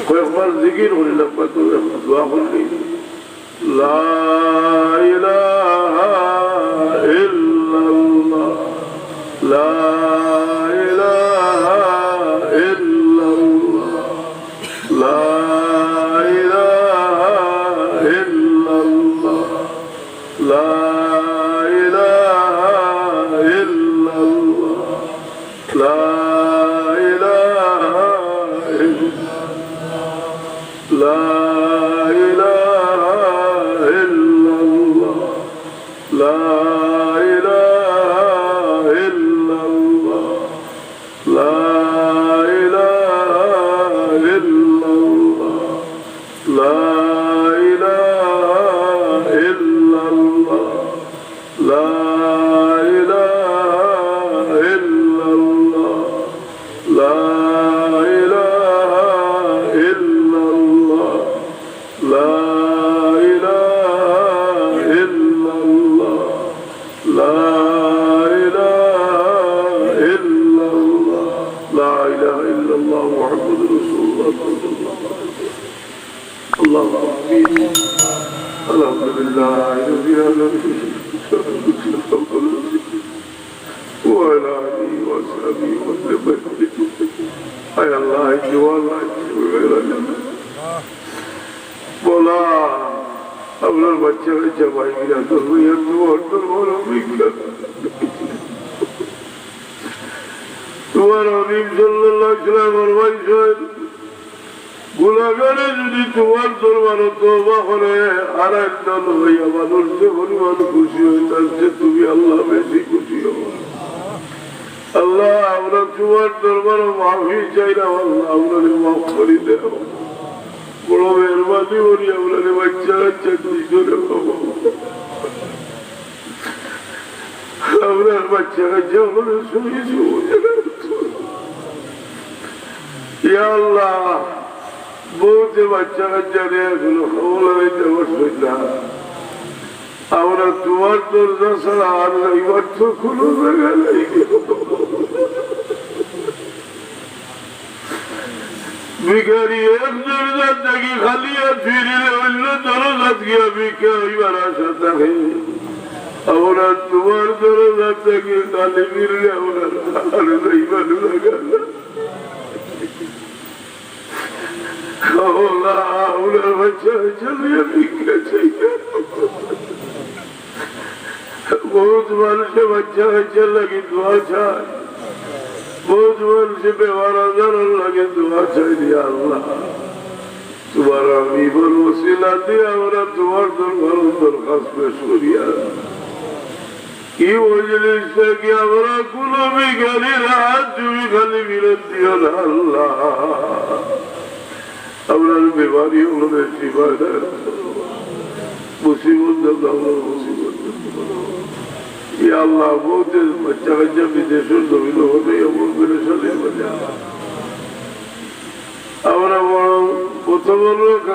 কয়েকবার জিকির করিলাম দোয়া করলি লা ইলাহা ইল্লাল্লাহ লা ইলাহা ইল্লাল্লাহ লা ইলাহা ইল্লাল্লাহ লা ইলাহা ইল্লাল্লাহ লা ইলাহা لا إله إلا الله لا إله إلا الله لا إله إلا الله لا إله إلا الله لا إله إلا الله لا बोला আপনার বাচ্চা বাচ্চা ভাই গিরা তো হইয়া তোমার অভিজ্ঞতা তোমার অনিম সাল্লাল্লাহু গুলাগারে যদি তোমার দরবার তওবা করে আর একদল হইয়া মানুষ যে পরিমাণ খুশি হইতাছে তুমি আল্লাহ বেশি খুশি হও আল্লাহ আমরা তোমার দরবার মাফি চাইলাম আল্লাহ আমরা মাফ করে দেও বড় মেহরবানি করি আমরা বাচ্চা বাচ্চা দুইজনে পাবো আমরা বাচ্চা কাচ্চা আমরা শুনেছি ইয়া আল্লাহ বহুত বাচ্চা কাচ্চা নিয়ে এখনো খবর হইতে বসবে না আমরা তোমার দরজা ছাড়া আর এইবার তো কোনো জায়গা নেই ভিখারি এক দরজার থেকে খালি আর ফিরিলে অন্য দরজাত গিয়া ভিক্ষা হইবার আশা থাকে আমরা তোমার দরজার থেকে খালি ফিরলে আমরা আর যাইবার জায়গা না बहुत মানুষে বাচ্চা বাচ্চা লাগে দোয়া চায় বহুত মানুষে বেমার আজার লাগে দোয়া চাই দিয়া আল্লাহ তোমার আমি বড় ওসিলা দিয়ে আমরা তোমার দরবার দরখাস্ত পেশ করিয়া কি মজলিস কি আমরা কোন বিজ্ঞানীর হাত তুমি খালি বিরত দিও না আল্লাহ আমরা বেমারি হলো শিবায় মুসিবত মুসিবত আল্লাহ বহুত বাচ্চা কাচ্চা বিদেশের জমিন হতে এমন করে চলে আমরা বড় প্রথম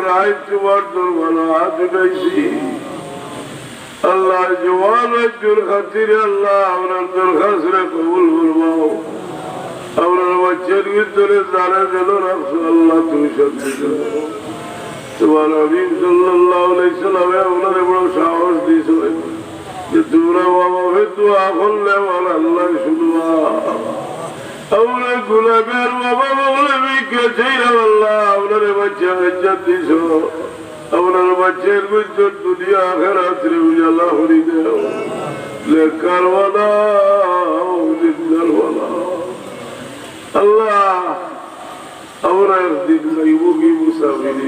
রায় তোমার দরবার হাত উঠাইছি আল্লাহ জওয়ান রাজ্যের খাতিরে আল্লাহ আপনার দরখাস্ত কবুল করবাও আপনার বাচ্চার ভিতরে যারা যেন রাখছো আল্লাহ তুমি শান্তি তোমার হাবিব সাল্লাল্লাহু আলাইহি সাল্লামে আপনাদের বড় সাহস দিয়েছে যে তোমরা বাবা দোয়া করলে আমার আল্লাহ শুনবা আমরা গুলাগার বাবা বলে ভিক্ষা চাইলাম আল্লাহ আপনার বাচ্চা বাচ্চা দিছ আপনার বাচ্চার ভিতর দুনিয়া আখিরাতের উজালা হরি দেও লেখার বানাও জিন্দার বানাও আল্লাহ আমরা একদিন যাইব কি মুসাফিরি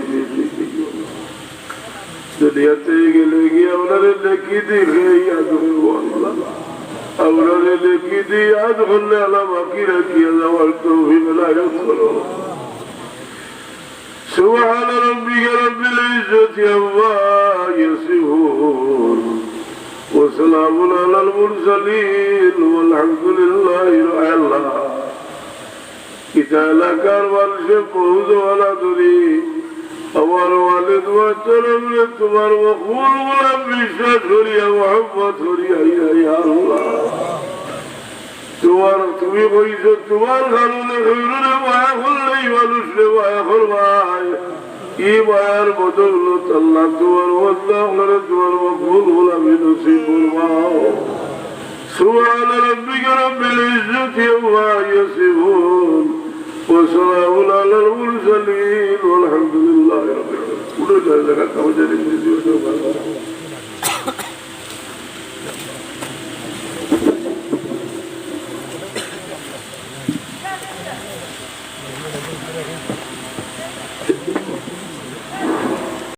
দুনিয়াতে গেলে গিয়ে আপনাদের লেখি দিয়ে ইয়াদ করবো আল্লাহ আপনাদের লেখি দিয়ে ইয়াদ করলে আল্লাহ বাকি রাখিয়া যাওয়ার তৌফিক এনায়েত করো সুবহান রাব্বিকা রাব্বিল ইজ্জাতি আম্মা ইয়াসিফুন ওয়া সালামুন আলাল মুরসালিন ওয়ালহামদুলিল্লাহি রাব্বিল আলামিন ইতা এলাকার মানুষে পৌঁছওয়ালা ধরি আমার ওয়ালিদ ওয়াচরমে তোমার মকবুল গোলাম বিশ্বাস করিয়া মোহাম্মদ করিয়া ইয়া আল্লাহ তোমার তুমি কইছো তোমার কারণে হইরে মায়া করলেই মানুষরে মায়া করবাই কি মায়ার বদৌলত আল্লাহ তোমার ওয়াল্লাহ তোমার মকবুল গোলামি নসিব ফরমাও সুবহান রাব্বিকা রাব্বিল ইজ্জাতি আম্মা ইয়াসিফুন ওয়া সালামুন আলাল মুরসালিন ওয়ালহামদুলিল্লাহি রাব্বিল আলামিন। উঠে যায় জায়গা কামে জানি